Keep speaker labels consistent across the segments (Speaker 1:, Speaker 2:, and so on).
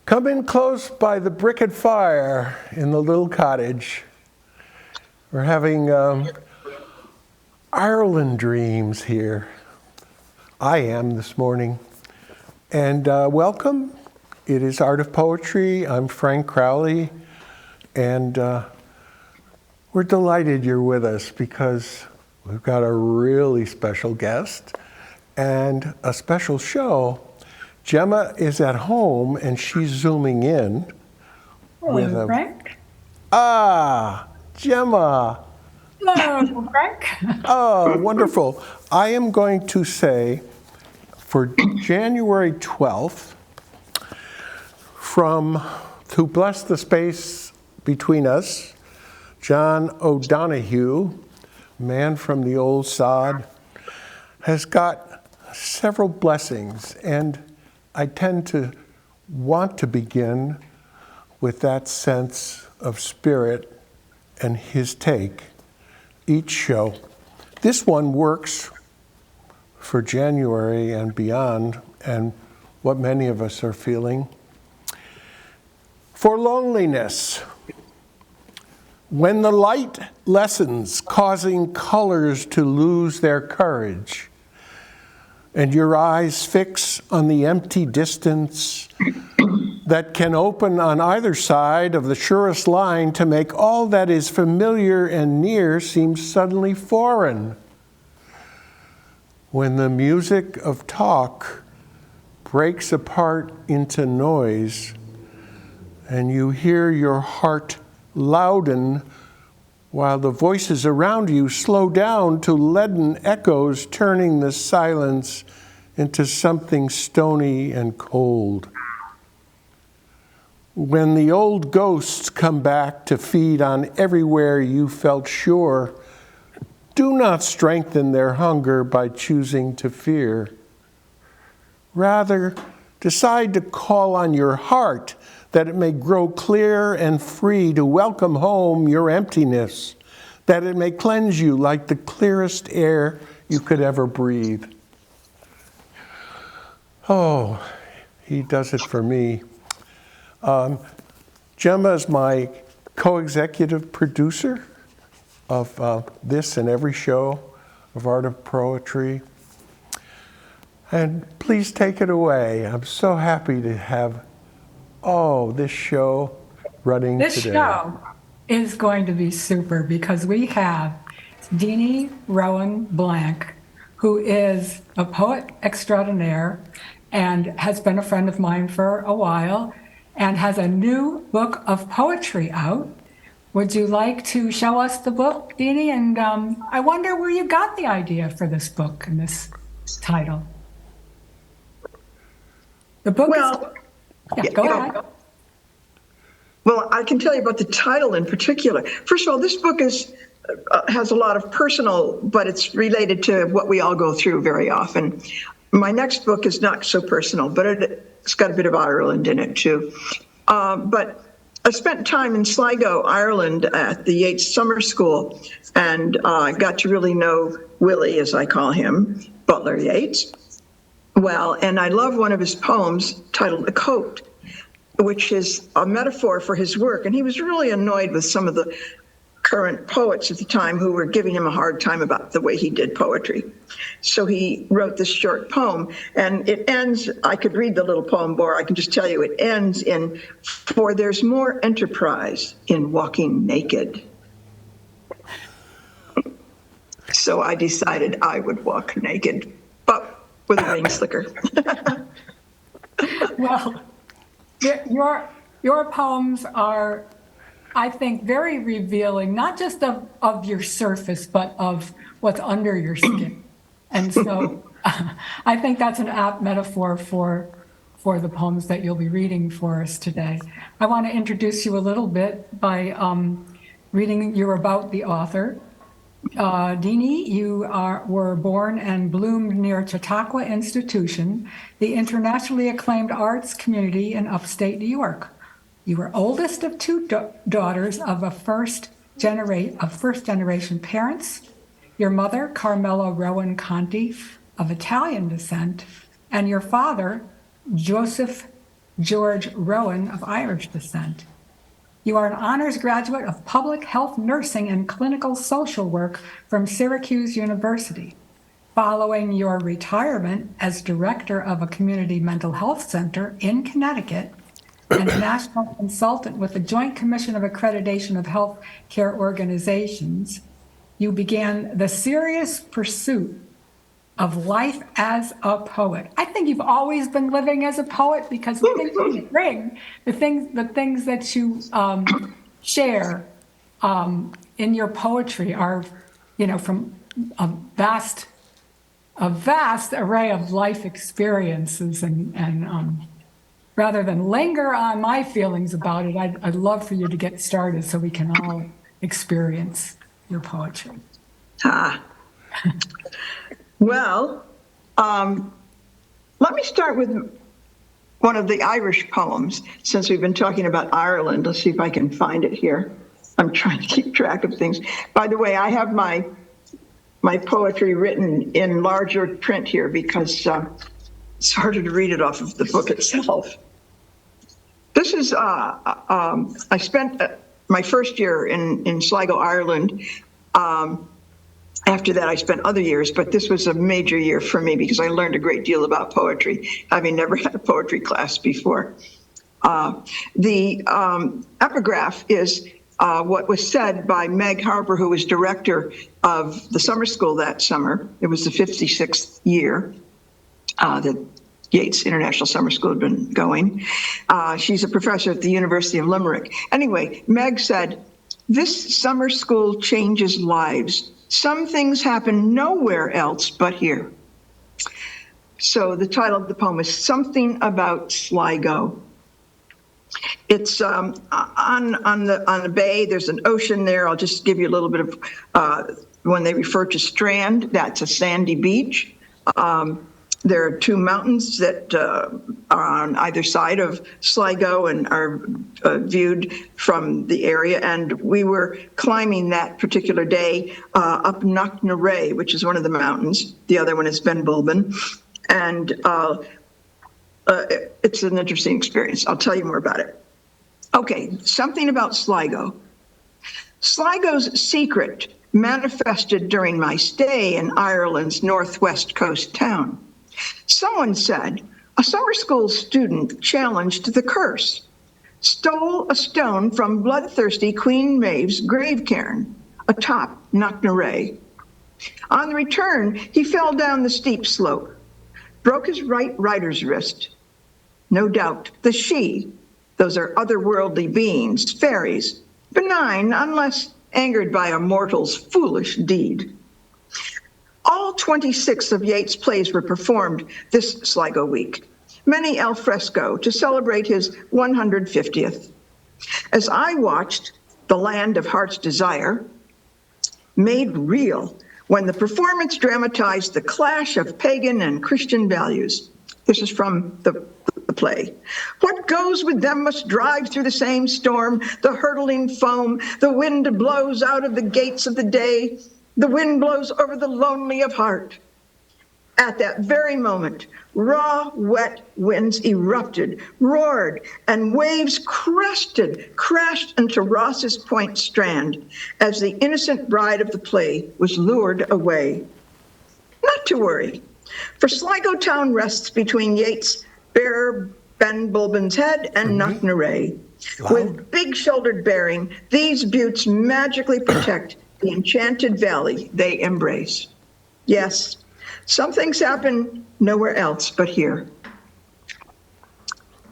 Speaker 1: Come in close by the briquette fire in the little cottage. We're having Ireland dreams here. I am this morning. And welcome. It is Art of Poetry. I'm Frank Crowley. And we're delighted you're with us because we've got a really special guest and a special show. Gemma is at home and she's zooming in.
Speaker 2: Hello, Frank.
Speaker 1: Gemma.
Speaker 2: Hello, Frank.
Speaker 1: Oh, wonderful. I am going to say for January 12th, to bless the space between us, John O'Donohue, man from the old sod, has got several blessings, and I tend to want to begin with that sense of spirit and his take each show. This one works for January and beyond, and what many of us are feeling. For loneliness. When the light lessens, causing colors to lose their courage, and your eyes fix on the empty distance that can open on either side of the surest line to make all that is familiar and near seem suddenly foreign. When the music of talk breaks apart into noise and you hear your heart louden while the voices around you slow down to leaden echoes, turning the silence into something stony and cold. When the old ghosts come back to feed on everywhere you felt sure, do not strengthen their hunger by choosing to fear. Rather, decide to call on your heart that it may grow clear and free to welcome home your emptiness, that it may cleanse you like the clearest air you could ever breathe. Oh, he does it for me. Gemma is my co-executive producer of this and every show of Art of Poetry. And please take it away. I'm so happy to have this show running today.
Speaker 2: This show is going to be super because we have Deanie Rowan Blank, who is a poet extraordinaire and has been a friend of mine for a while and has a new book of poetry out. Would you like to show us the book, Deanie? And I wonder where you got the idea for this book and this title. The book go ahead.
Speaker 3: Well, I can tell you about the title in particular. First of all, this book has a lot of personal, but it's related to what we all go through very often. My next book is not so personal, but it's got a bit of Ireland in it too. But I spent time in Sligo, Ireland at the Yeats Summer School and got to really know Willie, as I call him, Butler Yeats. Well, and I love one of his poems titled The Coat, which is a metaphor for his work. And he was really annoyed with some of the current poets at the time who were giving him a hard time about the way he did poetry. So he wrote this short poem, and it ends, I could read the little poem, or I can just tell you, it ends in, "For there's more enterprise in walking naked." So I decided I would walk naked, but with a rain slicker.
Speaker 2: Well, your poems are, I think, very revealing, not just of your surface, but of what's under your skin. And so I think that's an apt metaphor for the poems that you'll be reading for us today. I want to introduce you a little bit by reading you about the author. Deanie, you were born and bloomed near Chautauqua Institution, the internationally acclaimed arts community in upstate New York. You were oldest of two daughters of first generation parents. Your mother, Carmela Rowan Conti, of Italian descent, and your father, Joseph George Rowan of Irish descent. You are an honors graduate of public health nursing and clinical social work from Syracuse University. Following your retirement as director of a community mental health center in Connecticut and a national consultant with the Joint Commission of Accreditation of Health Care Organizations, you began the serious pursuit of life as a poet. I think you've always been living as a poet, because the things you bring, the things that you share in your poetry are, from a vast array of life experiences, and rather than linger on my feelings about it, I'd love for you to get started so we can all experience your poetry.
Speaker 3: Well, let me start with one of the Irish poems, since we've been talking about Ireland. Let's see if I can find it here. I'm trying to keep track of things. By the way, I have my poetry written in larger print here because it's harder to read it off of the book itself. This is, I spent my first year in Sligo, Ireland. After that, I spent other years, but this was a major year for me because I learned a great deal about poetry, having never had a poetry class before. The epigraph is what was said by Meg Harper, who was director of the summer school that summer. It was the 56th year that Yeats International Summer School had been going. She's a professor at the University of Limerick. Anyway, Meg said, "This summer school changes lives. Some things happen nowhere else but here." So the title of the poem is Something About Sligo. It's on the bay. There's an ocean there. I'll just give you a little bit of, when they refer to strand, that's a sandy beach. There are two mountains that are on either side of Sligo and are viewed from the area. And we were climbing that particular day up Knocknarea, which is one of the mountains. The other one is Ben Bulben. And it's an interesting experience. I'll tell you more about it. Okay, something about Sligo. Sligo's secret manifested during my stay in Ireland's northwest coast town. Someone said a summer school student challenged the curse, stole a stone from bloodthirsty Queen Maeve's grave cairn atop Knocknarea. On the return, he fell down the steep slope, broke his right rider's wrist. No doubt the Sidhe, those are otherworldly beings, fairies, benign unless angered by a mortal's foolish deed. All 26 of Yeats' plays were performed this Sligo week, many al fresco to celebrate his 150th. As I watched The Land of Heart's Desire, made real when the performance dramatized the clash of pagan and Christian values. This is from the play. What goes with them must drive through the same storm, the hurtling foam, the wind blows out of the gates of the day, the wind blows over the lonely of heart. At that very moment, raw, wet winds erupted, roared, and waves crashed into Ross's Point strand as the innocent bride of the play was lured away. Not to worry, for Sligo town rests between Yeats' bare Ben Bulben's head and Knocknarea. With big-shouldered bearing, these buttes magically protect the enchanted valley they embrace. Yes, some things happen nowhere else but here.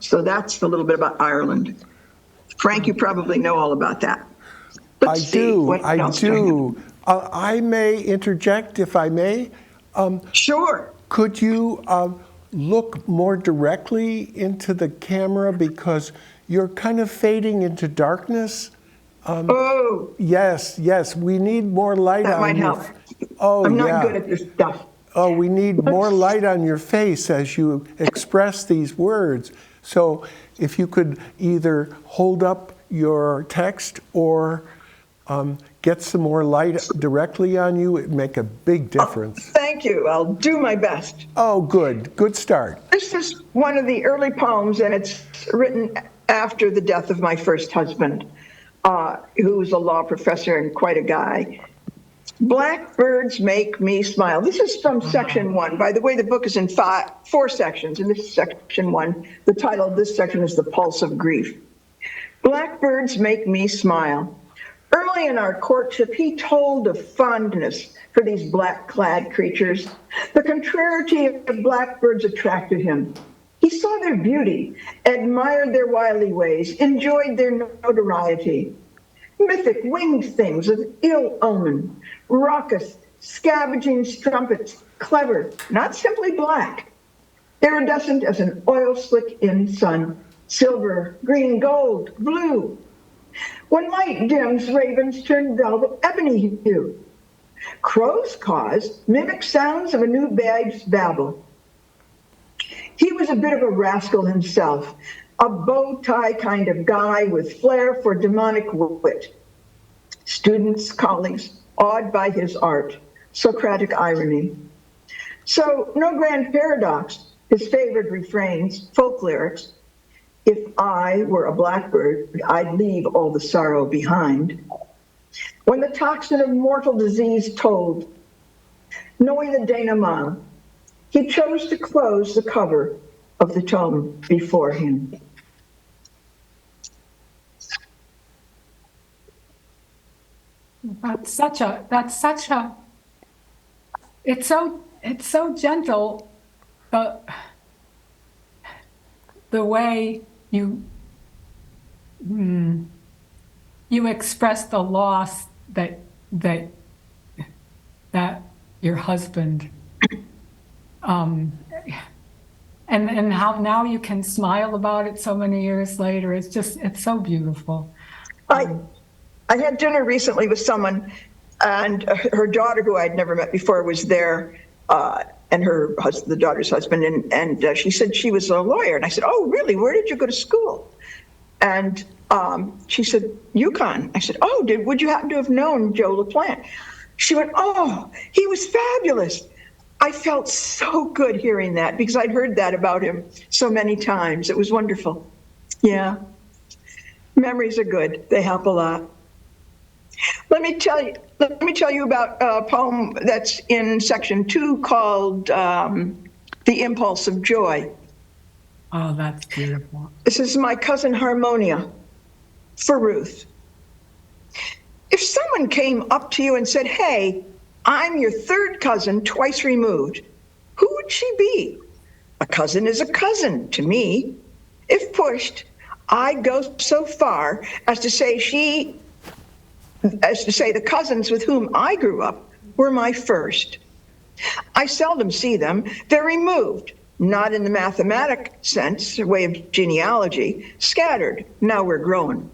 Speaker 3: So that's a little bit about Ireland. Frank, you probably know all about that.
Speaker 1: I do. I may interject if I may.
Speaker 3: Sure.
Speaker 1: Could you look more directly into the camera because you're kind of fading into darkness? Yes, we need more light on
Speaker 3: that might help. I'm not good at this stuff.
Speaker 1: Oh, we need more light on your face as you express these words. So if you could either hold up your text or get some more light directly on you, it'd make a big difference.
Speaker 3: Thank Thank you. I'll do my best.
Speaker 1: Oh, good. Good start.
Speaker 3: This is one of the early poems, and it's written after the death of my first husband, who was a law professor and quite a guy. Blackbirds make me smile. This is from section 1. By the way, the book is in 4 sections, and this is section 1. The title of this section is The Pulse of Grief. Blackbirds make me smile. Early in our courtship, he told of fondness for these black-clad creatures. The contrariety of blackbirds attracted him. He saw their beauty, admired their wily ways, enjoyed their notoriety. Mythic winged things of ill omen, raucous, scavenging strumpets, clever, not simply black, iridescent as an oil slick in sun, silver, green, gold, blue. When light dims, ravens turn velvet ebony hue. Crow's caws mimic sounds of a new babe's babble. He was a bit of a rascal himself, a bow tie kind of guy with flair for demonic wit. Students, colleagues, awed by his art, Socratic irony. So, no grand paradox, his favored refrains, folk lyrics. If I were a blackbird, I'd leave all the sorrow behind. When the toxin of mortal disease told, knowing the denouement, he chose to close the cover of the tome before him.
Speaker 2: That's such a, it's so gentle, the way you express the loss that your husband, and how now you can smile about it so many years later. It's so beautiful.
Speaker 3: I had dinner recently with someone, and her daughter, who I'd never met before, was there, and the daughter's husband, and she said she was a lawyer. And I said, "Oh, really? Where did you go to school?" And she said, "UConn." I said, "Oh, would you happen to have known Joe LaPlante?" She went, "Oh, he was fabulous." I felt so good hearing that, because I'd heard that about him so many times. It was wonderful. Yeah, memories are good. They help a lot. Let me tell you about a poem that's in section 2 called The Impulse of Joy.
Speaker 2: Oh, that's beautiful.
Speaker 3: This is my cousin Harmonia for Ruth. If someone came up to you and said, "Hey, I'm your third cousin twice removed," who would she be? A cousin is a cousin to me. If pushed, I'd go so far as to say the cousins with whom I grew up were my first. I seldom see them. They're removed, not in the mathematic sense, way of genealogy, scattered. Now we're growing.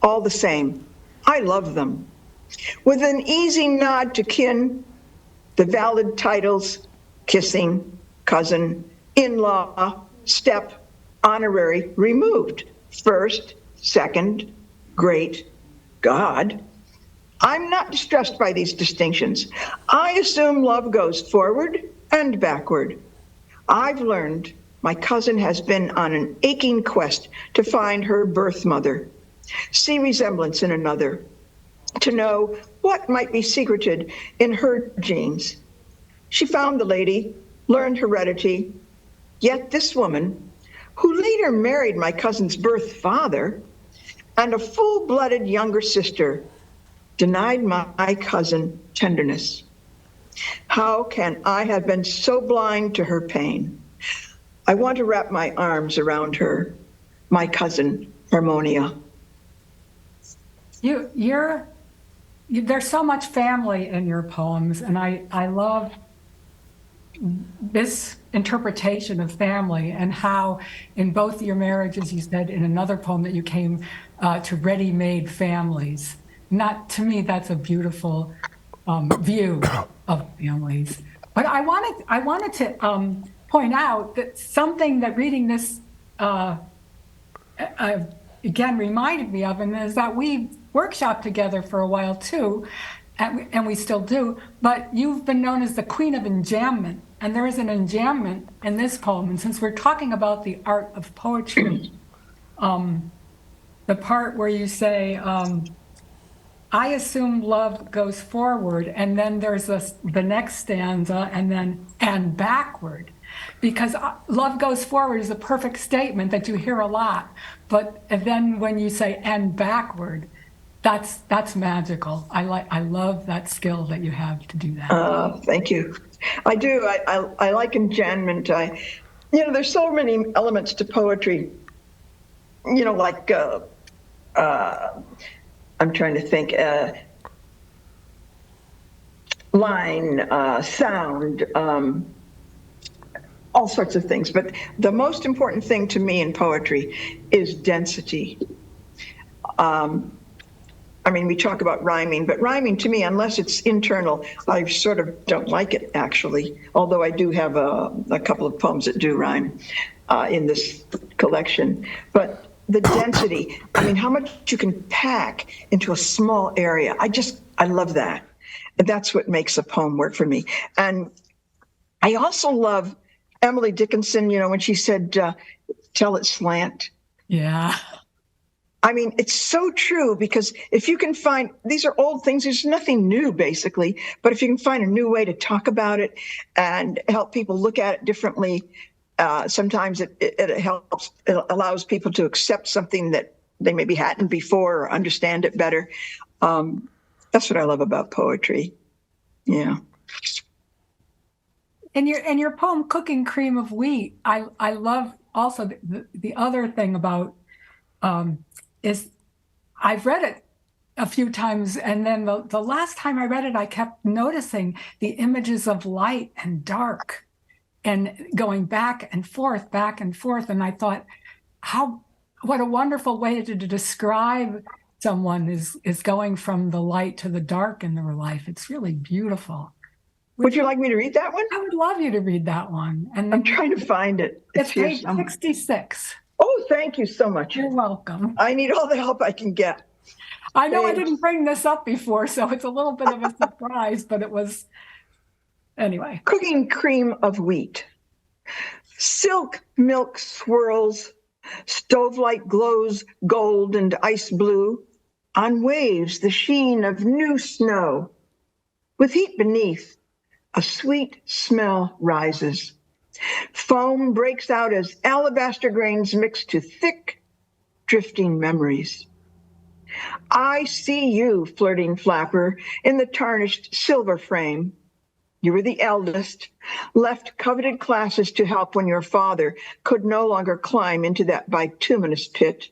Speaker 3: All the same, I love them. With an easy nod to kin, the valid titles, kissing, cousin, in-law, step, honorary, removed, first, second, great, God. I'm not distressed by these distinctions. I assume love goes forward and backward. I've learned my cousin has been on an aching quest to find her birth mother, see resemblance in another, to know what might be secreted in her genes. She found the lady, learned heredity, yet this woman, who later married my cousin's birth father, and a full-blooded younger sister, denied my cousin tenderness. How can I have been so blind to her pain? I want to wrap my arms around her, my cousin Harmonia.
Speaker 2: There's so much family in your poems, and I love this interpretation of family, and how in both your marriages, you said in another poem that you came to ready-made families. To me, that's a beautiful view of families. But I wanted to point out that something that reading this again reminded me of, and is that we workshopped together for a while too, and we still do, but you've been known as the queen of enjambment. And there is an enjambment in this poem. And since we're talking about the art of poetry, the part where you say, I assume love goes forward, and then there's the next stanza, and backward. Because love goes forward is a perfect statement that you hear a lot. But then when you say and backward, that's magical. I love that skill that you have to do that.
Speaker 3: Thank you. I do. I like enjambment. There's so many elements to poetry. Like I'm trying to think. Line, sound, all sorts of things. But the most important thing to me in poetry is density. We talk about rhyming, but rhyming to me, unless it's internal, I sort of don't like it, actually. Although I do have a couple of poems that do rhyme in this collection. But the density, how much you can pack into a small area. I love that. That's what makes a poem work for me. And I also love Emily Dickinson, when she said, tell it slant.
Speaker 2: Yeah.
Speaker 3: It's so true, because if you can find, these are old things, there's nothing new basically, but if you can find a new way to talk about it and help people look at it differently, sometimes it helps, it allows people to accept something that they maybe hadn't before or understand it better. That's what I love about poetry. Yeah.
Speaker 2: In your poem, Cooking Cream of Wheat, I love also the other thing about is I've read it a few times, and then the last time I read it, I kept noticing the images of light and dark and going back and forth. And I thought, what a wonderful way to describe someone is going from the light to the dark in their life. It's really beautiful.
Speaker 3: Would you like me to read that one?
Speaker 2: I would love you to read that one. And
Speaker 3: I'm trying to find it.
Speaker 2: It's page 66.
Speaker 3: Oh, thank you so much.
Speaker 2: You're welcome.
Speaker 3: I need all the help I can get.
Speaker 2: I know I didn't bring this up before, so it's a little bit of a surprise, but it was, anyway.
Speaker 3: Cooking cream of wheat. Silk milk swirls, stove light glows gold and ice blue. On waves, the sheen of new snow. With heat beneath, a sweet smell rises. Foam breaks out as alabaster grains mix to thick, drifting memories. I see you, flirting flapper, in the tarnished silver frame. You were the eldest, left coveted classes to help when your father could no longer climb into that bituminous pit.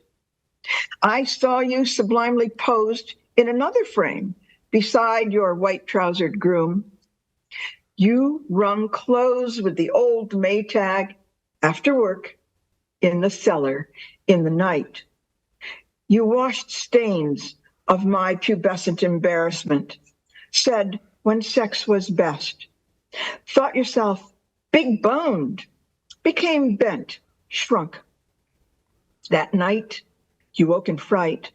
Speaker 3: I saw you sublimely posed in another frame beside your white-trousered groom. You wrung clothes with the old Maytag after work in the cellar in the night. You washed stains of my pubescent embarrassment, said when sex was best, thought yourself big-boned, became bent, shrunk. That night, you woke in fright.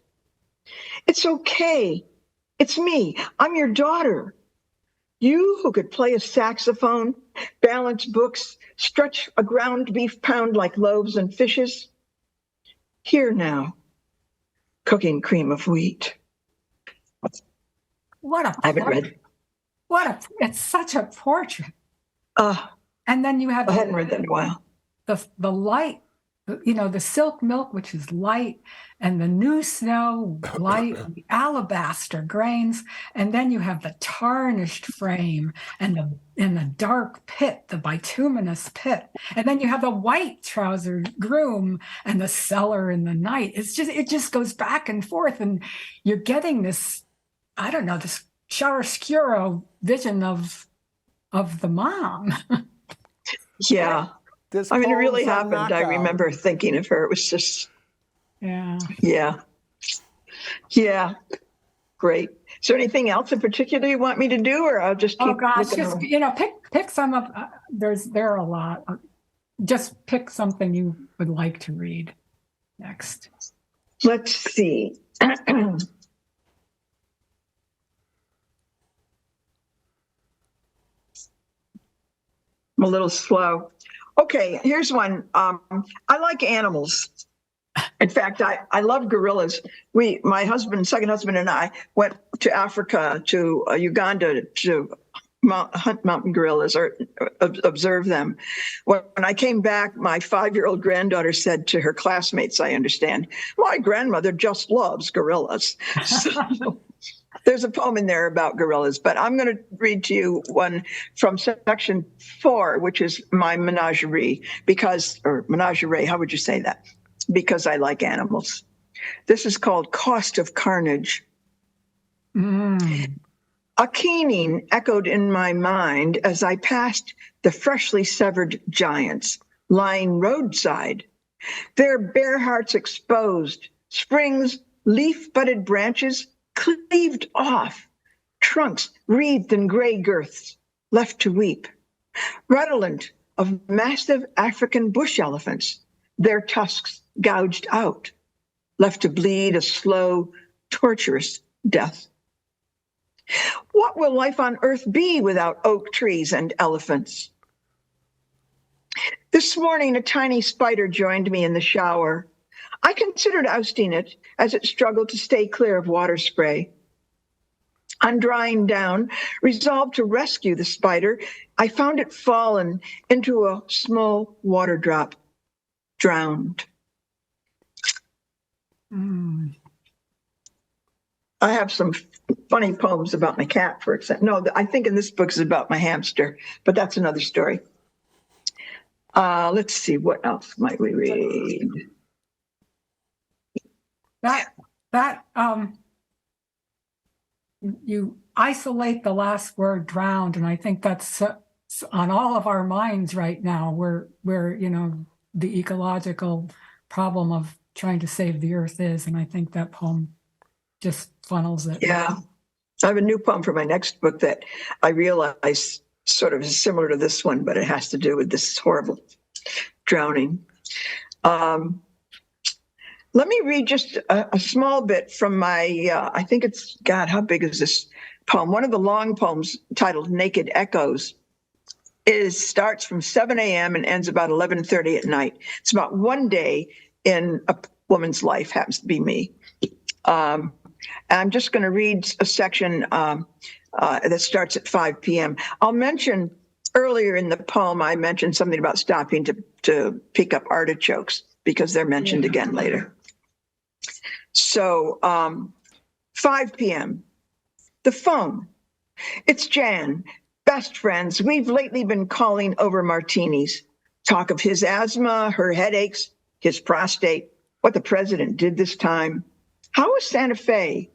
Speaker 3: It's okay. It's me. I'm your daughter. You who could play a saxophone, balance books, stretch a ground beef pound like loaves and fishes. Here now, cooking cream of wheat.
Speaker 2: What a
Speaker 3: I haven't read.
Speaker 2: It's such a portrait.
Speaker 3: And
Speaker 2: then you have
Speaker 3: I hadn't read that in a while.
Speaker 2: The light, the silk milk, which is light, and the new snow, light, and the alabaster grains, and then you have the tarnished frame and the dark pit, the bituminous pit, and then you have the white-trousered groom and the cellar in the night. It just goes back and forth, and you're getting this, I don't know, this chiaroscuro vision of the mom.
Speaker 3: Yeah.
Speaker 1: This
Speaker 3: it really
Speaker 1: poem's a
Speaker 3: happened. I
Speaker 1: knockout.
Speaker 3: remember thinking of her. It was just,
Speaker 2: Yeah.
Speaker 3: Yeah. Great. Is there anything else in particular you want me to do, or I'll just keep
Speaker 2: Oh gosh,
Speaker 3: looking
Speaker 2: just
Speaker 3: around?
Speaker 2: pick some of. There are a lot. Just pick something you would like to read next.
Speaker 3: Let's see. I'm a little slow. Okay, here's one. I like animals. In fact, I love gorillas. My husband, second husband, and I went to Africa, to Uganda, to hunt mountain gorillas or observe them. When I came back, my 5-year-old granddaughter said to her classmates, I understand, my grandmother just loves gorillas. So there's a poem in there about gorillas, but I'm going to read to you one from section 4, which is my menagerie, or menagerie, how would you say that? Because I like animals. This is called Cost of Carnage. A keening echoed in my mind as I passed the freshly severed giants lying roadside, their bare hearts exposed, springs, leaf-budded branches cleaved off, trunks wreathed in gray girths, left to weep, redolent of massive African bush elephants, their tusks gouged out, left to bleed a slow, torturous death. What will life on earth be without oak trees and elephants? This morning, a tiny spider joined me in the shower. I considered ousting it as it struggled to stay clear of water spray. On drying down, resolved to rescue the spider, I found it fallen into a small water drop, drowned. I have some funny poems about my cat, for example. No, I think in this book is about my hamster, but that's another story. Let's see, what else might we read?
Speaker 2: You isolate the last word drowned, and I think that's on all of our minds right now, where the ecological problem of trying to save the earth is, and I think that poem just funnels it.
Speaker 3: Yeah. I have a new poem for my next book that I realize sort of is similar to this one, but it has to do with this horrible drowning. Let me read just a small bit from my, I think it's, God, how big is this poem? One of the long poems titled Naked Echoes starts from 7 a.m. and ends about 11:30 at night. It's about one day in a woman's life, happens to be me. I'm just going to read a section that starts at 5 p.m. I'll mention earlier in the poem, I mentioned something about stopping to pick up artichokes because they're mentioned again later. So 5 p.m., the phone. It's Jan, best friends. We've lately been calling over martinis. Talk of his asthma, her headaches, his prostate, what the president did this time. How is Santa Fe?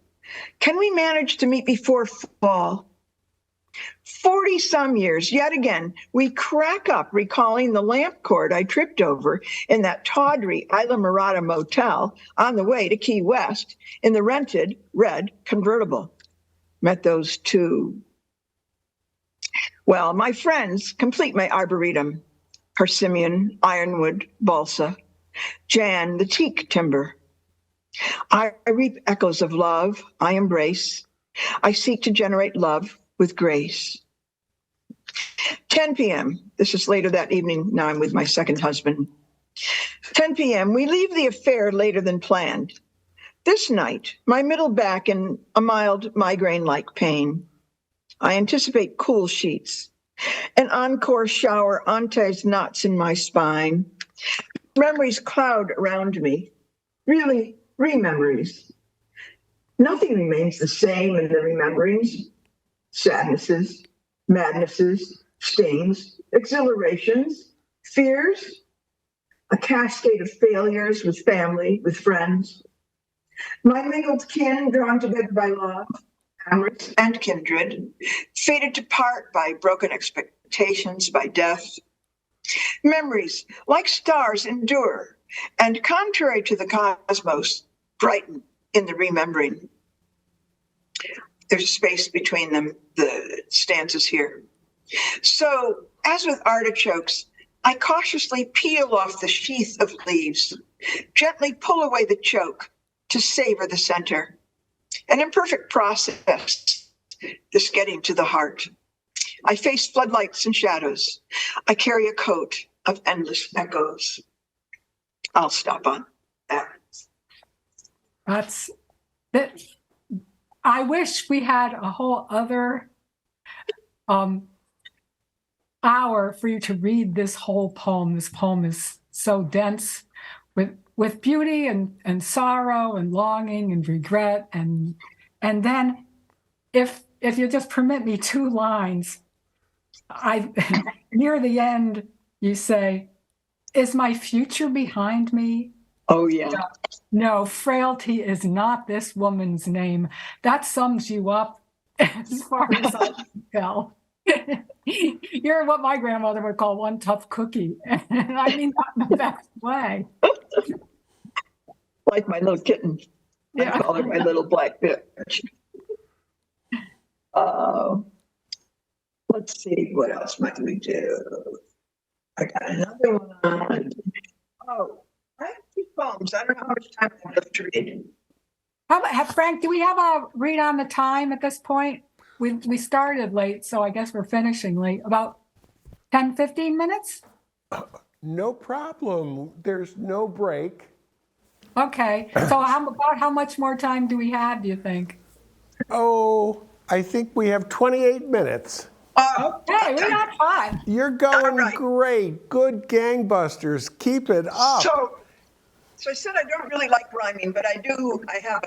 Speaker 3: Can we manage to meet before fall? 40-some years, yet again, we crack up recalling the lamp cord I tripped over in that tawdry Isla Mirada motel on the way to Key West in the rented red convertible. Met those two. Well, my friends complete my arboretum. Persimmon, ironwood, balsa, Jan, the teak timber. I reap echoes of love, I embrace. I seek to generate love with grace. 10 p.m., this is later that evening, now I'm with my second husband. 10 p.m., we leave the affair later than planned. This night, my middle back in a mild migraine-like pain. I anticipate cool sheets, an encore shower unties knots in my spine. Memories cloud around me, really rememories. Nothing remains the same in the rememberings. Sadnesses, madnesses, stings, exhilarations, fears, a cascade of failures with family, with friends. My mingled kin drawn together by love, amorous and kindred, fated to part by broken expectations, by death. Memories, like stars, endure, and contrary to the cosmos, brighten in the remembering. There's a space between them, the stanzas here. So, as with artichokes, I cautiously peel off the sheath of leaves, gently pull away the choke to savor the center. An imperfect process, this getting to the heart. I face floodlights and shadows. I carry a coat of endless echoes. I'll stop on that.
Speaker 2: That's that. I wish we had a whole other hour for you to read this whole poem. This poem is so dense with beauty and sorrow and longing and regret and then if you just permit me 2 lines, I near the end you say, "Is my future behind me?"
Speaker 3: Oh, yeah.
Speaker 2: No, frailty is not this woman's name. That sums you up as far as I can tell. You're what my grandmother would call one tough cookie. And I mean that in the best way.
Speaker 3: Like my little kitten.
Speaker 2: Yeah.
Speaker 3: I call her my little black bitch. Let's see, what else might we do? I got another one. Oh, I have 2 poems. I don't know how much time I have to read.
Speaker 2: Frank, do we have a read on the time at this point? We started late, so I guess we're finishing late. About 10, 15 minutes?
Speaker 1: No problem. There's no break.
Speaker 2: Okay. So how much more time do we have, do you think?
Speaker 1: Oh, I think we have 28 minutes.
Speaker 2: Hey, we got time.
Speaker 1: You're going
Speaker 3: All right.
Speaker 1: great. Good gangbusters. Keep it up.
Speaker 3: So I said I don't really like rhyming, but I do. I have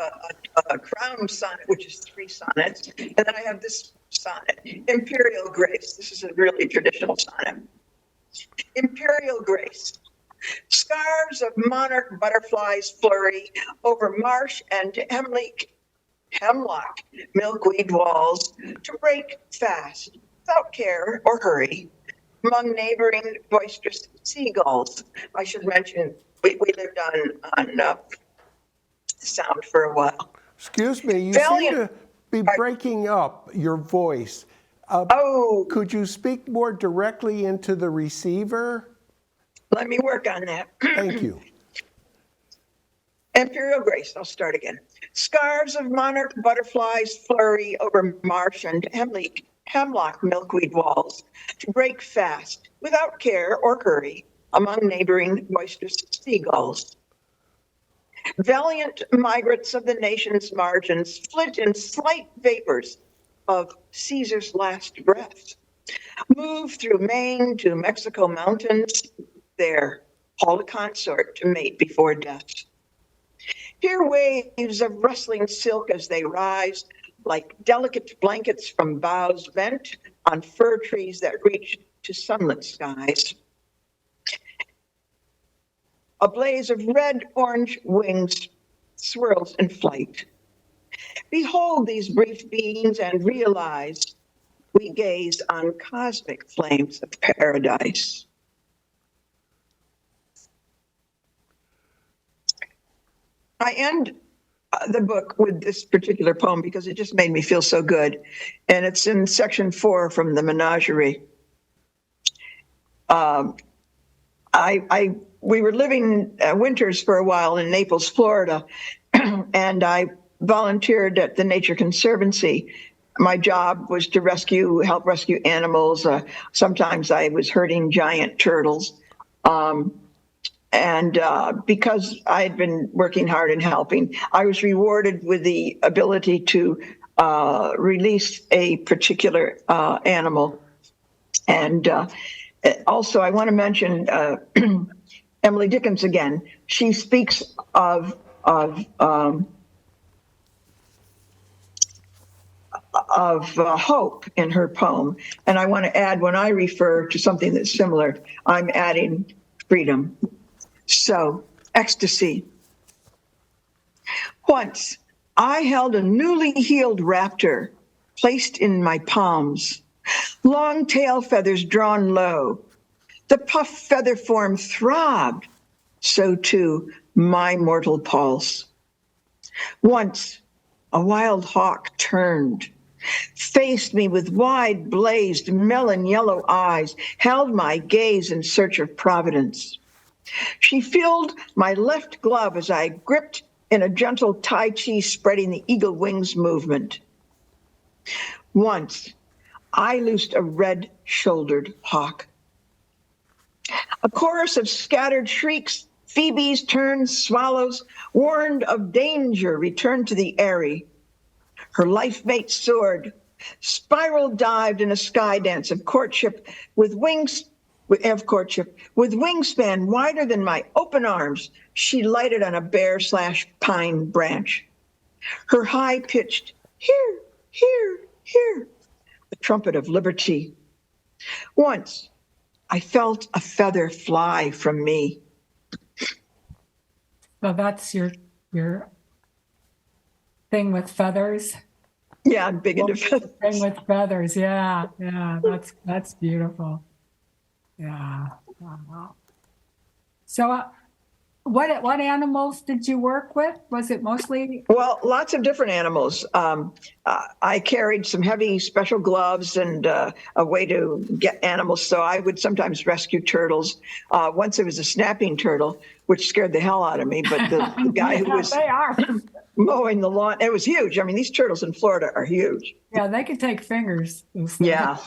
Speaker 3: a crown sonnet, which is 3 sonnets, and then I have this sonnet, Imperial Grace. This is a really traditional sonnet. Imperial Grace. Scarves of monarch butterflies flurry over marsh and hemlock milkweed walls to break fast, without care or hurry, among neighboring boisterous seagulls. I should mention, we lived on Sound for a while.
Speaker 1: Excuse me, you
Speaker 3: Valiant.
Speaker 1: seem to be breaking up your voice. Could you speak more directly into the receiver?
Speaker 3: Let me work on that.
Speaker 1: Thank you.
Speaker 3: Imperial Grace, I'll start again. Scarves of monarch butterflies flurry over marsh and hemlock milkweed walls to break fast, without care or hurry, among neighboring boisterous seagulls. Valiant migrants of the nation's margins flit in slight vapors of Caesar's last breath. Move through Maine to Mexico mountains, there haul a consort to mate before death. Hear waves of rustling silk as they rise, like delicate blankets from boughs bent on fir trees that reach to sunlit skies. A blaze of red-orange wings swirls in flight. Behold these brief beings and realize we gaze on cosmic flames of paradise. I end the book with this particular poem because it just made me feel so good. And it's in section 4 from the Menagerie. We were living winters for a while in Naples, Florida, and I volunteered at the Nature Conservancy. My job was to help rescue animals. Sometimes I was herding giant turtles. And because I had been working hard and helping, I was rewarded with the ability to release a particular animal. And also, I want to mention Emily Dickinson again. She speaks of hope in her poem. And I want to add, when I refer to something that's similar, I'm adding freedom. So, ecstasy. Once, I held a newly healed raptor placed in my palms, long tail feathers drawn low. The puff feather form throbbed, so too my mortal pulse. Once, a wild hawk turned, faced me with wide blazed melon yellow eyes, held my gaze in search of providence. She filled my left glove as I gripped in a gentle Tai Chi spreading the eagle wings movement. Once, I loosed a red-shouldered hawk. A chorus of scattered shrieks, phoebes turned swallows, warned of danger, returned to the eyrie. Her life mate soared, spiral dived in a sky dance of courtship with wingspan wider than my open arms. She lighted on a bare/pine branch. Her high-pitched here, here, here, the trumpet of liberty. Once I felt a feather fly from me.
Speaker 2: So that's your thing with feathers.
Speaker 3: Yeah, I'm big into feathers.
Speaker 2: Thing with feathers. Yeah, yeah. That's beautiful. Yeah. Wow. So, what animals did you work with? Was it mostly?
Speaker 3: Well, lots of different animals. I carried some heavy special gloves and a way to get animals. So I would sometimes rescue turtles. Once it was a snapping turtle, which scared the hell out of me. But the guy who was
Speaker 2: They are.
Speaker 3: mowing the lawn, it was huge. I mean, these turtles in Florida are huge.
Speaker 2: Yeah, they could take fingers.
Speaker 3: Yeah,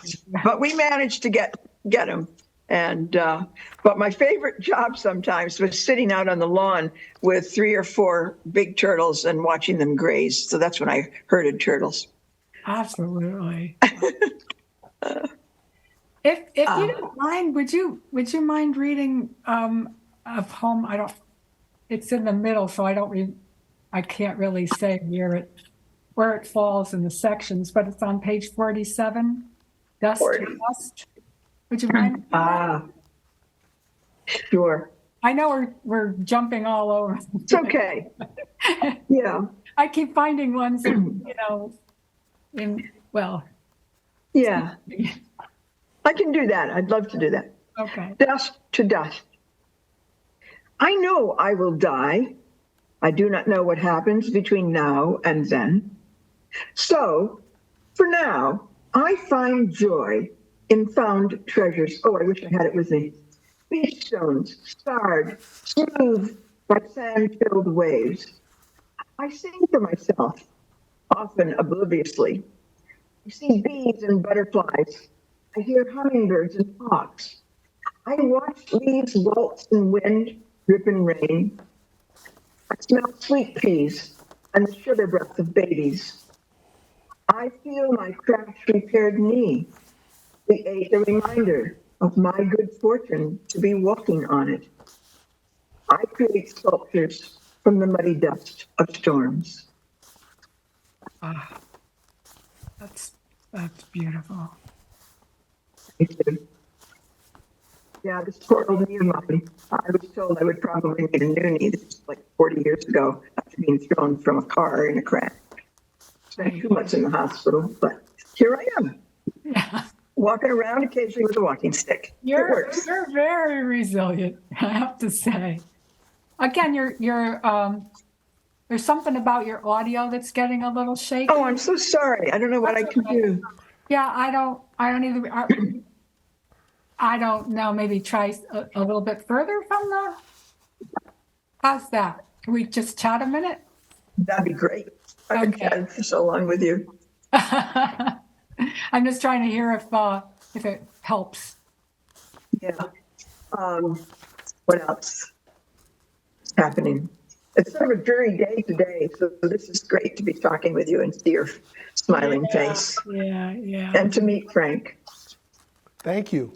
Speaker 3: but we managed to get them. And but my favorite job sometimes was sitting out on the lawn with 3 or 4 big turtles and watching them graze. So that's when I herded turtles.
Speaker 2: Absolutely. If you don't mind, would you mind reading a poem? I don't. It's in the middle, so I don't read. I can't really say where it falls in the sections, but it's on page 47. Dust to Dust. Would you mind?
Speaker 3: Sure.
Speaker 2: I know we're jumping all over.
Speaker 3: It's okay. Yeah.
Speaker 2: I keep finding ones that,
Speaker 3: Yeah. I can do that. I'd love to do that.
Speaker 2: okay.
Speaker 3: Dust to dust. I know I will die. I do not know what happens between now and then. So, for now, I find joy in found treasures. Oh, I wish I had it with me. Beach stones, starred, smooth by sand-filled waves. I sing for myself, often obliviously. I see bees and butterflies. I hear hummingbirds and hawks. I watch leaves waltz in wind, drip in rain. I smell sweet peas and the sugar breath of babies. I feel my crash-repaired knee, a reminder of my good fortune to be walking on it. I create sculptures from the muddy dust of storms.
Speaker 2: That's beautiful.
Speaker 3: Thank you. Yeah, this poor old knee of mine. I was told I would probably need a new knee. This was like 40 years ago after being thrown from a car in a crash. Spent 2 months in the hospital, but here I am.
Speaker 2: Yeah.
Speaker 3: Walking around occasionally with a walking stick. It works.
Speaker 2: You're very resilient, I have to say. Again, there's something about your audio that's getting a little shaky.
Speaker 3: Oh, I'm so sorry. I don't know what I can do.
Speaker 2: Yeah, I don't either. I don't know. Maybe try a little bit further from the. How's that? Can we just chat a minute?
Speaker 3: That'd be great. I've been
Speaker 2: Okay.
Speaker 3: chatting for so long with you.
Speaker 2: I'm just trying to hear if it helps.
Speaker 3: Yeah. What else is happening? It's sort of a dreary day today, so this is great to be talking with you and see your smiling face
Speaker 2: Yeah.
Speaker 3: and to meet Frank.
Speaker 1: Thank you.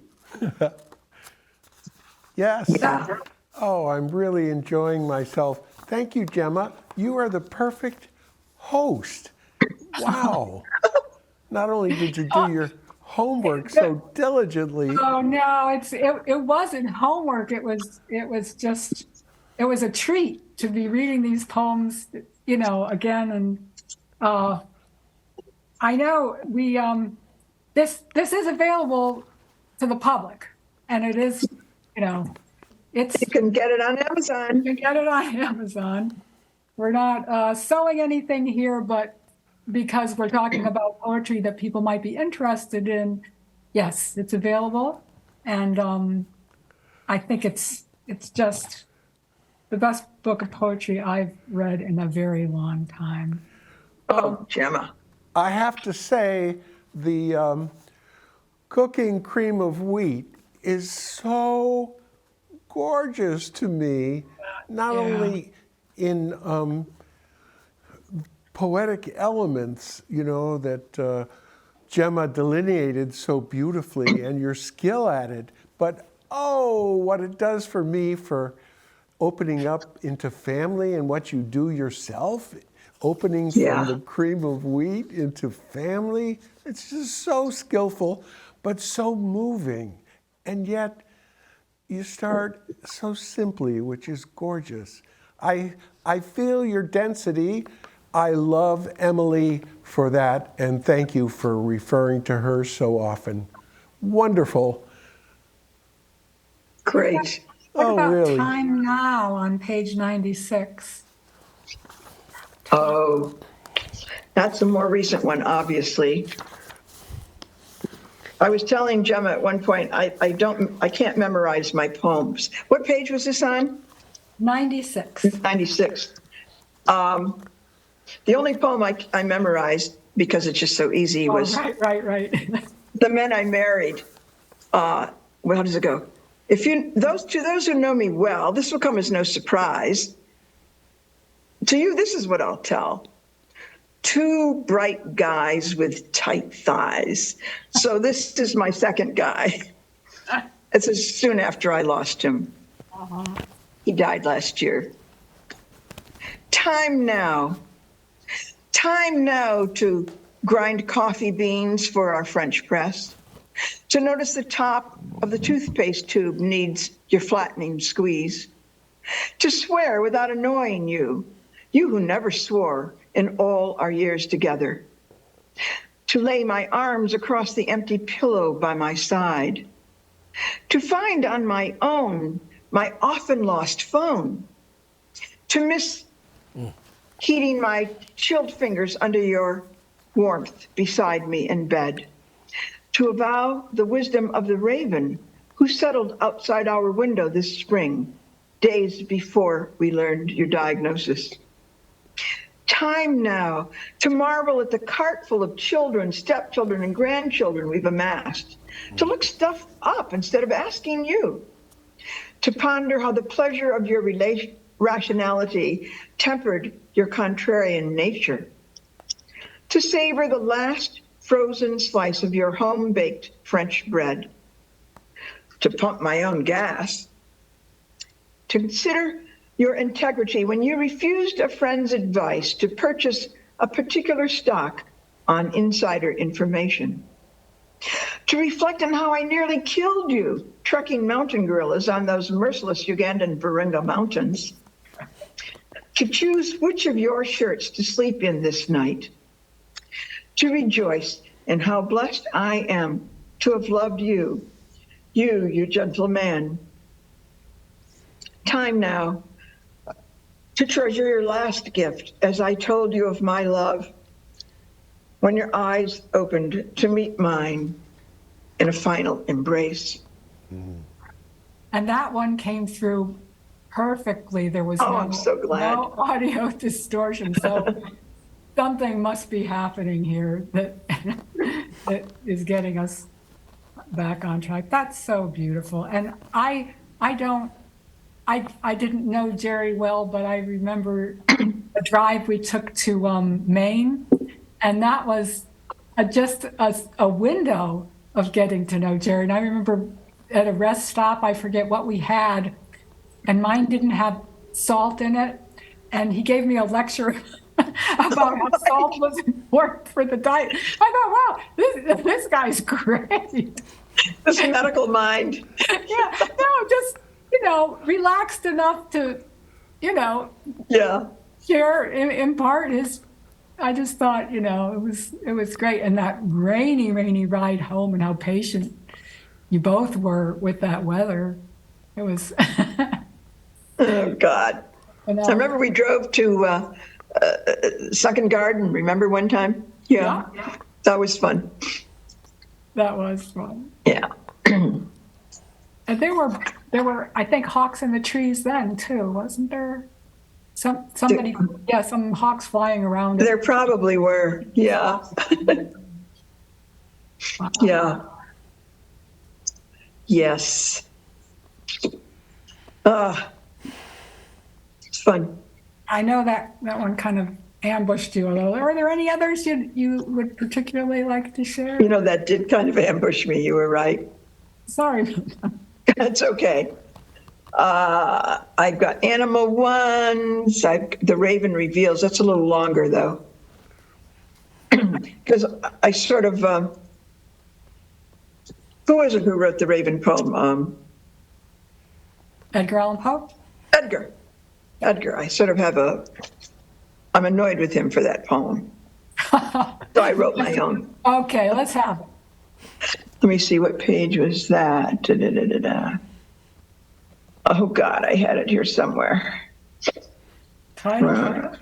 Speaker 1: Yes.
Speaker 3: Yeah.
Speaker 1: Oh, I'm really enjoying myself. Thank you, Gemma. You are the perfect host. Wow. Not only did you do your homework so diligently.
Speaker 2: Oh no, it wasn't homework. It was a treat to be reading these poems, again. And I know we this is available to the public, and it is, it's.
Speaker 3: You can get it on Amazon.
Speaker 2: You can get it on Amazon. We're not selling anything here, but because we're talking about poetry that people might be interested in, yes, it's available. And I think it's just the best book of poetry I've read in a very long time.
Speaker 3: Oh, Gemma.
Speaker 1: I have to say, the cooking cream of wheat is so gorgeous to me, not
Speaker 2: Yeah.
Speaker 1: only in poetic elements, that Gemma delineated so beautifully, and your skill at it, but what it does for me for opening up into family and what you do yourself, opening
Speaker 3: Yeah.
Speaker 1: from the cream of wheat into family. It's just so skillful, but so moving. And yet, you start so simply, which is gorgeous. I feel your density. I love Emily for that, and thank you for referring to her so often. Wonderful.
Speaker 3: Great.
Speaker 2: What
Speaker 1: Oh,
Speaker 2: about
Speaker 1: really?
Speaker 2: Time Now on page 96?
Speaker 3: Oh, that's a more recent one, obviously. I was telling Gemma at one point, I can't memorize my poems. What page was this on?
Speaker 2: 96.
Speaker 3: 96. The only poem I memorized, because it's just so easy,
Speaker 2: Oh,
Speaker 3: was
Speaker 2: right.
Speaker 3: The Men I Married. How does it go? To those who know me well, this will come as no surprise. To you, this is what I'll tell. Two bright guys with tight thighs. So this is my second guy. It's as soon after I lost him. He died last year. Time now. Time now to grind coffee beans for our French press. To notice the top of the toothpaste tube needs your flattening squeeze. To swear without annoying you who never swore in all our years together. To lay my arms across the empty pillow by my side. To find on my own my often lost phone. To miss heating my chilled fingers under your warmth beside me in bed. To avow the wisdom of the raven who settled outside our window this spring, days before we learned your diagnosis. Time now to marvel at the cart full of children, stepchildren, and grandchildren we've amassed. To look stuff up instead of asking you. To ponder how the pleasure of your rationality tempered your contrarian nature. To savor the last frozen slice of your home-baked French bread. To pump my own gas. To consider your integrity when you refused a friend's advice to purchase a particular stock on insider information. To reflect on how I nearly killed you trekking mountain gorillas on those merciless Ugandan Virunga mountains. To choose which of your shirts to sleep in this night. To rejoice in how blessed I am to have loved you, you gentle man. Time now to treasure your last gift as I told you of my love when your eyes opened to meet mine in a final embrace.
Speaker 2: And that one came through perfectly. There was
Speaker 3: I'm so glad.
Speaker 2: no audio distortion. So something must be happening here that is getting us back on track. That's so beautiful. And I didn't know Jerry well, but I remember a drive we took to Maine, and that was just a window of getting to know Jerry. And I remember at a rest stop, I forget what we had, and mine didn't have salt in it, and he gave me a lecture about how salt was important for the diet. I thought, wow, this guy's great.
Speaker 3: This medical mind.
Speaker 2: Yeah, no, just, relaxed enough to,
Speaker 3: Yeah.
Speaker 2: share, impart his. I just thought, it was great. And that rainy ride home and how patient you both were with that weather. It was.
Speaker 3: Oh, God. I remember we drove to Sunken Garden, remember one time? Yeah. That was fun.
Speaker 2: That was fun.
Speaker 3: Yeah.
Speaker 2: And there were, I think, hawks in the trees then too, wasn't there? Some hawks flying around.
Speaker 3: There probably were. Yeah.
Speaker 2: Wow.
Speaker 3: Yeah. Yes. It's fun.
Speaker 2: I know that one kind of ambushed you a little. Are there any others you would particularly like to share?
Speaker 3: You know, that did kind of ambush me. You were right.
Speaker 2: Sorry.
Speaker 3: That's okay. I've got animal ones. The Raven Reveals. That's a little longer, though. Because I sort of, who was it who wrote the Raven poem?
Speaker 2: Edgar Allan Poe?
Speaker 3: Edgar. I sort of I'm annoyed with him for that poem. So I wrote my own.
Speaker 2: Okay, let's have it.
Speaker 3: Let me see, what page was that? Da-da-da-da-da. Oh, God, I had it here somewhere.
Speaker 2: Title.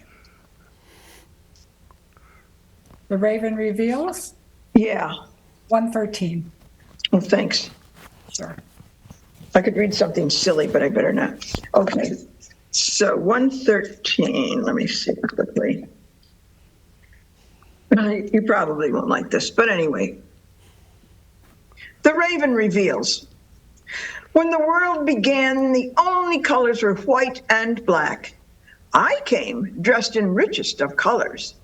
Speaker 2: The Raven Reveals,
Speaker 3: Yeah.
Speaker 2: 113.
Speaker 3: Well, thanks.
Speaker 2: Sure.
Speaker 3: I could read something silly, but I better not. Okay. So 113, let me see quickly. You probably won't like this, but anyway. The Raven Reveals. When the world began, the only colors were white and black. I came dressed in richest of colors.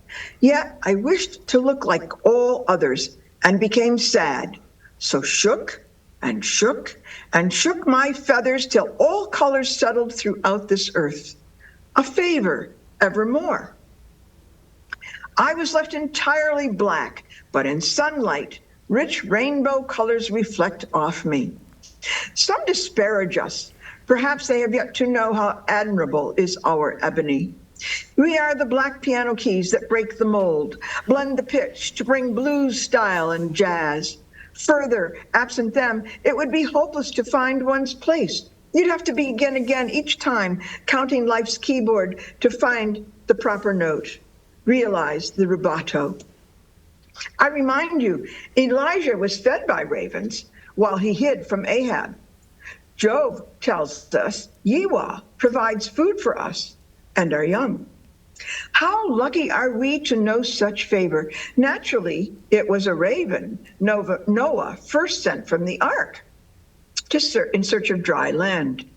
Speaker 3: Yet I wished to look like all others and became sad. So shook and shook and shook my feathers till all colors settled throughout this earth. A favor evermore. I was left entirely black, but in sunlight, rich rainbow colors reflect off me. Some disparage us. Perhaps they have yet to know how admirable is our ebony. We are the black piano keys that break the mold, blend the pitch to bring blues style and jazz. Further, absent them, it would be hopeless to find one's place. You'd have to begin again each time, counting life's keyboard to find the proper note. Realize the rubato. I remind you, Elijah was fed by ravens while he hid from Ahab. Job tells us Yahweh provides food for us and our young. How lucky are we to know such favor? Naturally, it was a raven Noah first sent from the ark in search of dry land.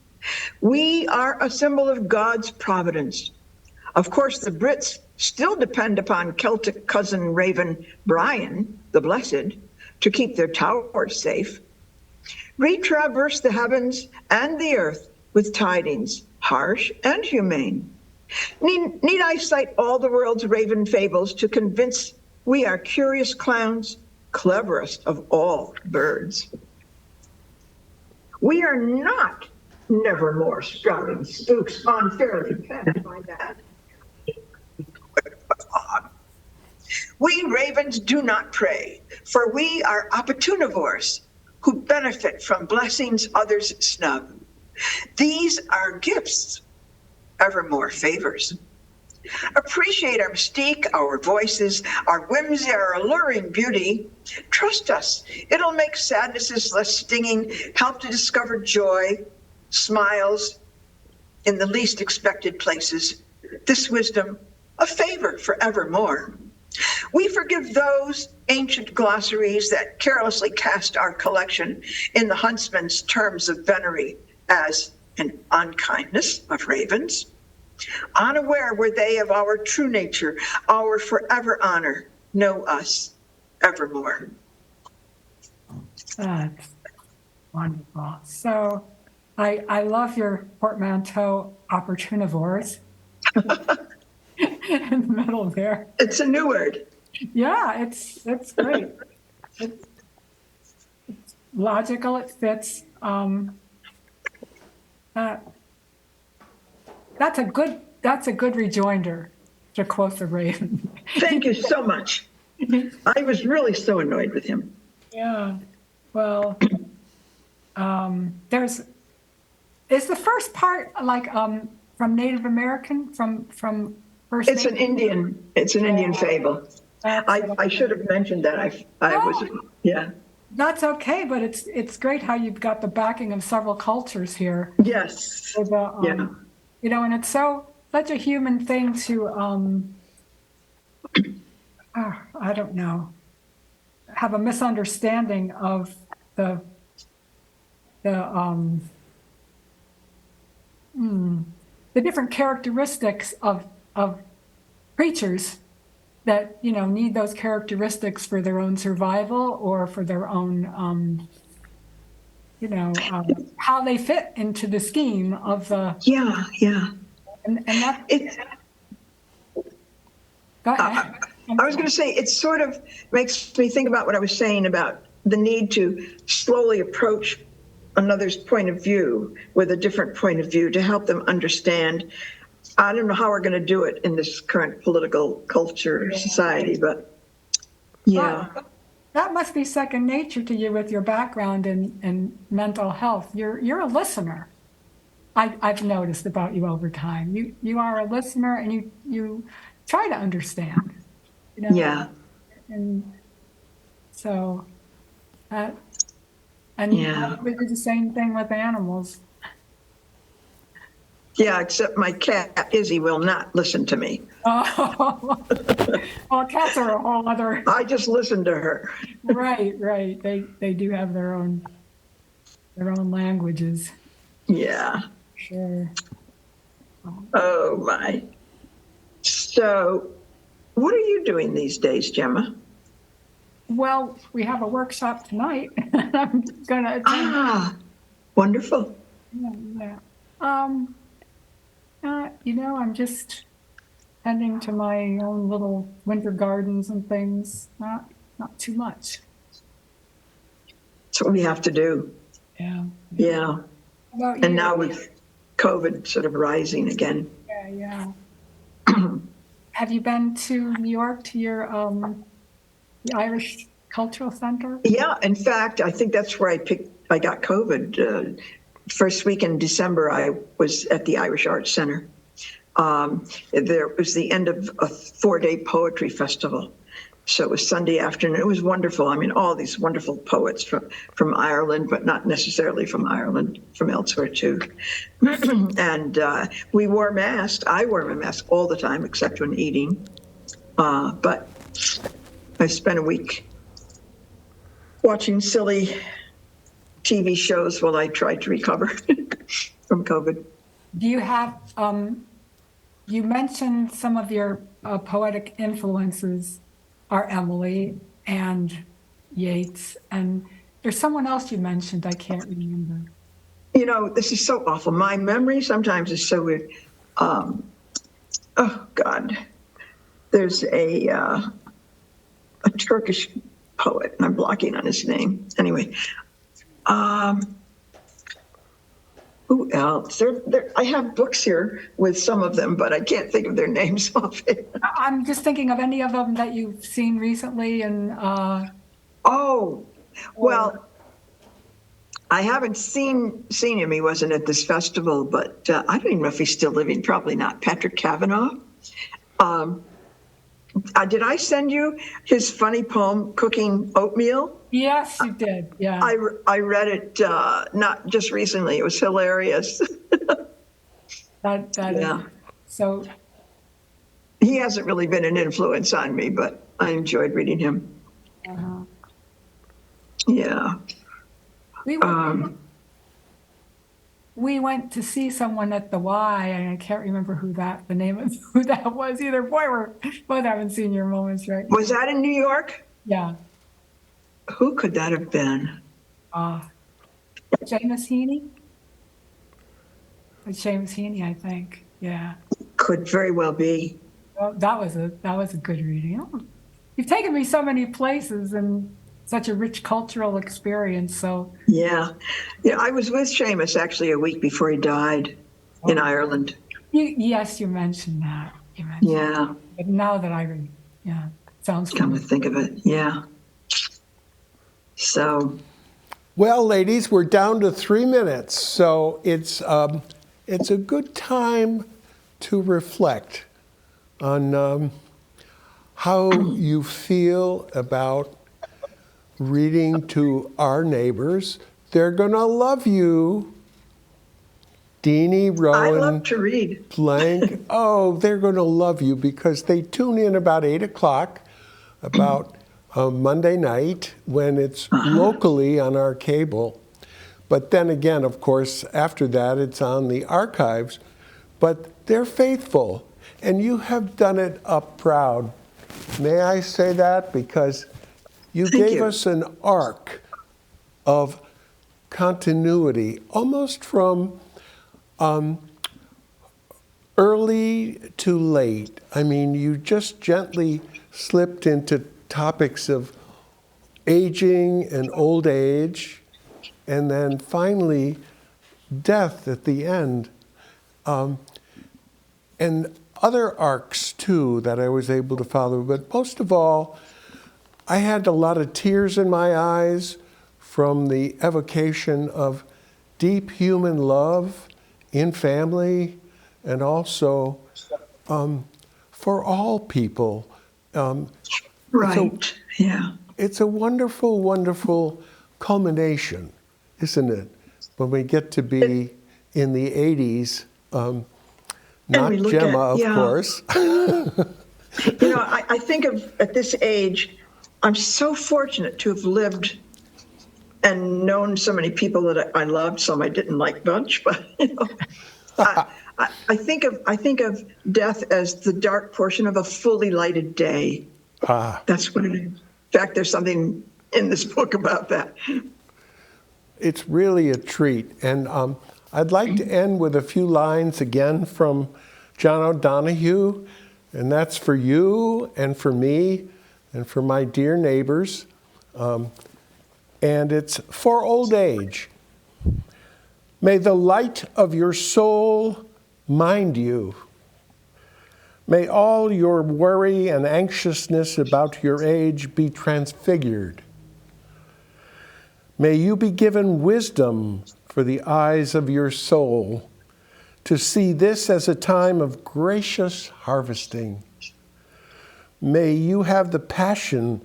Speaker 3: We are a symbol of God's providence. Of course, the Brits still depend upon Celtic cousin raven Brian, the Blessed, to keep their towers safe. We traverse the heavens and the earth with tidings, harsh and humane. Need I cite all the world's raven fables to convince we are curious clowns, cleverest of all birds? We are not nevermore sprouting spooks unfairly penned by that. We ravens do not prey, for we are opportunivores who benefit from blessings others snub. These are gifts, evermore favors. Appreciate our mystique, our voices, our whimsy, our alluring beauty. Trust us, it'll make sadnesses less stinging, help to discover joy, smiles in the least expected places. This wisdom, a favor forevermore. We forgive those ancient glossaries that carelessly cast our collection in the huntsman's terms of venery as an unkindness of ravens. Unaware were they of our true nature, our forever honor, know us evermore.
Speaker 2: That's wonderful. So I love your portmanteau opportunivores in the middle there.
Speaker 3: It's a new word.
Speaker 2: Yeah, it's great. It's logical, it fits. That's a good rejoinder, to quote the Raven.
Speaker 3: Thank you so much. I was really so annoyed with him.
Speaker 2: Yeah. Well, is the first part like from Native American, from First
Speaker 3: It's an
Speaker 2: Nation?
Speaker 3: Indian fable. I should have mentioned that. I was, yeah.
Speaker 2: That's okay, but it's great how you've got the backing of several cultures here.
Speaker 3: Yes.
Speaker 2: With
Speaker 3: Yeah.
Speaker 2: You know, and it's such a human thing to I don't know, have a misunderstanding of the the different characteristics of creatures that, need those characteristics for their own survival or for their own, how they fit into the scheme of the,
Speaker 3: Yeah.
Speaker 2: and that,
Speaker 3: It's,
Speaker 2: go ahead.
Speaker 3: I was going to say, it sort of makes me think about what I was saying about the need to slowly approach another's point of view with a different point of view to help them understand. I don't know how we're going to do it in this current political culture society, but yeah.
Speaker 2: But that must be second nature to you with your background in mental health. You're a listener. I've noticed about you over time. You are a listener, and you try to understand.
Speaker 3: Yeah.
Speaker 2: And so that,
Speaker 3: Yeah.
Speaker 2: we do the same thing with animals.
Speaker 3: Yeah, except my cat, Izzy, will not listen to me.
Speaker 2: Oh, well, cats are a whole other.
Speaker 3: I just listen to her.
Speaker 2: Right. They do have their own languages.
Speaker 3: Yeah.
Speaker 2: Sure.
Speaker 3: Oh, my. So, what are you doing these days, Gemma?
Speaker 2: Well, we have a workshop tonight. I'm gonna attend.
Speaker 3: Ah, wonderful.
Speaker 2: Yeah. I'm just tending to my own little winter gardens and things. Not too much.
Speaker 3: That's what we have to do.
Speaker 2: Yeah.
Speaker 3: Yeah.
Speaker 2: How about
Speaker 3: And
Speaker 2: you?
Speaker 3: now with COVID sort of rising again.
Speaker 2: Yeah. Have you been to New York to your the Irish Cultural Center?
Speaker 3: Yeah, in fact, I think that's where I got COVID. First week in December, I was at the Irish Arts Center. There was the end of a 4-day poetry festival. So it was Sunday afternoon. It was wonderful. I mean, all these wonderful poets from Ireland, but not necessarily from Ireland, from elsewhere too. And we wore masks. I wore my mask all the time, except when eating. But I spent a week watching silly TV shows while I tried to recover from COVID.
Speaker 2: Do you have, you mentioned some of your poetic influences are Emily and Yeats, and there's someone else you mentioned, I can't remember.
Speaker 3: You know, this is so awful. My memory sometimes is so weird. Oh, God. There's a Turkish poet, and I'm blocking on his name. Anyway, who else? I have books here with some of them, but I can't think of their names offhand.
Speaker 2: I'm just thinking of any of them that you've seen recently, and
Speaker 3: Oh, well, I haven't seen him. He wasn't at this festival, but I don't even know if he's still living. Probably not. Patrick Kavanagh. Did I send you his funny poem, Cooking Oatmeal?
Speaker 2: yes, you did. Yeah.
Speaker 3: I read it not just recently. It was hilarious.
Speaker 2: That
Speaker 3: Yeah.
Speaker 2: is, so
Speaker 3: He hasn't really been an influence on me, but I enjoyed reading him. Yeah.
Speaker 2: we went to see someone at the Y, and I can't remember the name of who that was either. Boy, we're both having senior moments, right?
Speaker 3: Was that in New York?
Speaker 2: Yeah.
Speaker 3: Who could that have been?
Speaker 2: Seamus Heaney? Seamus Heaney, I think. Yeah.
Speaker 3: Could very well be.
Speaker 2: Well, that was a good reading. Oh, you've taken me so many places and such a rich cultural experience. So
Speaker 3: Yeah. Yeah, I was with Seamus actually a week before he died in Ireland.
Speaker 2: yes, you mentioned that.
Speaker 3: Yeah.
Speaker 2: But now that sounds
Speaker 3: Come to
Speaker 2: good.
Speaker 3: think of it. Yeah. So,
Speaker 1: Well, ladies, we're down to 3 minutes, so it's a good time to reflect on how you feel about reading to our neighbors. They're gonna love you. Deanie,
Speaker 3: I
Speaker 1: Rowan,
Speaker 3: love to read.
Speaker 1: Blank. Oh, they're going to love you because they tune in about 8 o'clock, about Monday night when it's locally on our cable. But then again, of course, after that, it's on the archives. But they're faithful, and you have done it up proud. May I say that? Because you
Speaker 3: Thank
Speaker 1: gave
Speaker 3: you.
Speaker 1: us an arc of continuity, almost from early to late. I mean, you just gently slipped into topics of aging and old age, and then finally death at the end. And other arcs too that I was able to follow. But most of all, I had a lot of tears in my eyes from the evocation of deep human love in family and also for all people.
Speaker 3: Right. Yeah.
Speaker 1: It's a wonderful, wonderful culmination, isn't it? When we get to be in the 80s, not
Speaker 3: we look
Speaker 1: Gemma,
Speaker 3: at-
Speaker 1: of
Speaker 3: yeah.
Speaker 1: course.
Speaker 3: You know, I think of at this age, I'm so fortunate to have lived and known so many people that I loved, some I didn't like much, but you know, I think of death as the dark portion of a fully lighted day. That's what it is. In fact, there's something in this book about that.
Speaker 1: It's really a treat. And I'd like to end with a few lines again from John O'Donohue, and that's for you and for me and for my dear neighbors. And it's for old age. May the light of your soul mind you. May all your worry and anxiousness about your age be transfigured. May you be given wisdom for the eyes of your soul to see this as a time of gracious harvesting. May you have the passion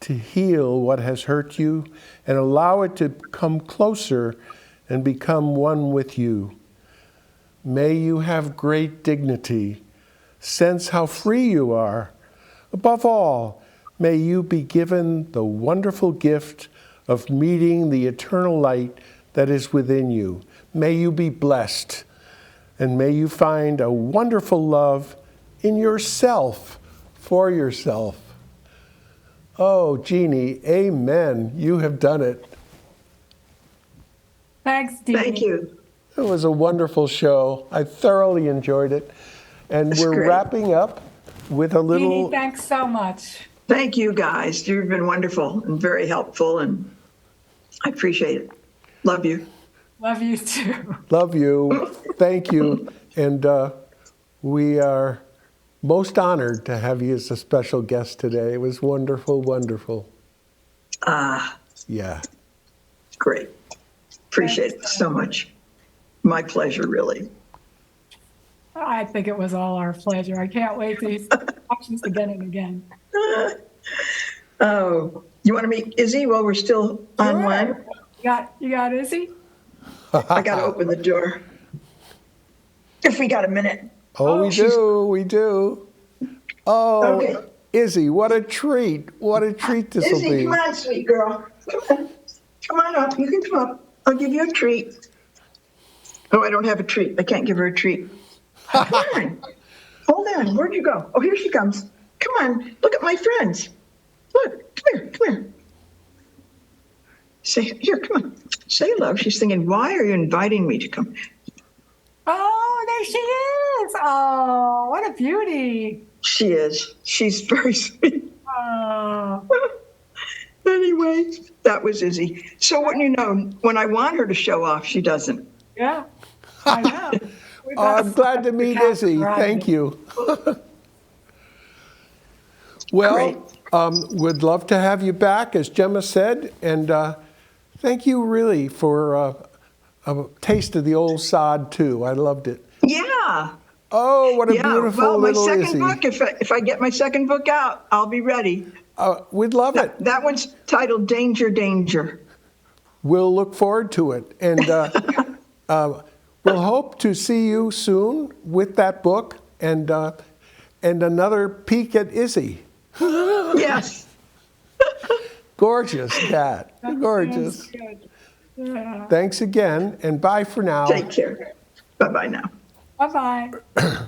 Speaker 1: to heal what has hurt you and allow it to come closer and become one with you. May you have great dignity, sense how free you are. Above all, may you be given the wonderful gift of meeting the eternal light that is within you. May you be blessed, and may you find a wonderful love in yourself, for yourself. Oh, Jeannie, amen. You have done it.
Speaker 2: Thanks, Dee.
Speaker 3: Thank you.
Speaker 1: It was a wonderful show. I thoroughly enjoyed it. And
Speaker 3: That's
Speaker 1: we're
Speaker 3: great.
Speaker 1: wrapping up with a
Speaker 2: Dee,
Speaker 1: little...
Speaker 2: thanks so much.
Speaker 3: Thank you, guys. You've been wonderful and very helpful, and I appreciate it. Love you.
Speaker 2: Love you too.
Speaker 1: Love you. Thank you. And we are most honored to have you as a special guest today. It was wonderful, wonderful. Yeah.
Speaker 3: Great. Appreciate it so much. My pleasure, really.
Speaker 2: I think it was all our pleasure. I can't wait to watch this again and again.
Speaker 3: Oh, you want to meet Izzy while we're still online?
Speaker 2: You got Izzy?
Speaker 3: I got to open the door. If we got a minute.
Speaker 1: Oh, we
Speaker 3: she's-
Speaker 1: do. We do. Oh,
Speaker 3: Okay.
Speaker 1: Izzy, what a treat. What a treat this will
Speaker 3: Izzy,
Speaker 1: be.
Speaker 3: come on, sweet girl. Come on. Come on up. You can come up. I'll give you a treat. Oh, I don't have a treat. I can't give her a treat. Come on. Hold on. Where'd you go? Oh, here she comes. Come on. Look at my friends. Look. Come here. Come here. Say, here, come on. Say hello. She's thinking, why are you inviting me to come?
Speaker 2: Oh, there she is. Oh, what a beauty.
Speaker 3: She is. She's very sweet.
Speaker 2: Oh,
Speaker 3: Anyway, that was Izzy. So wouldn't you know, when I want her to show off, she doesn't.
Speaker 2: yeah. I know.
Speaker 1: I'm glad to meet Izzy. Thank you. Well, we'd love to have you back, as Gemma said, and thank you really for a taste of the old sod too. I loved it.
Speaker 3: Yeah.
Speaker 1: Oh, what a
Speaker 3: Yeah.
Speaker 1: beautiful
Speaker 3: Well, my
Speaker 1: little
Speaker 3: second
Speaker 1: Izzy.
Speaker 3: book, if I get my second book out, I'll be ready.
Speaker 1: We'd love it.
Speaker 3: That one's titled Danger, Danger.
Speaker 1: We'll look forward to it, and we'll hope to see you soon with that book and another peek at Izzy.
Speaker 3: Yes.
Speaker 1: Gorgeous cat. Gorgeous.
Speaker 2: Good.
Speaker 1: Thanks again, and bye for now.
Speaker 3: Take care. Bye-bye now.
Speaker 2: Bye-bye.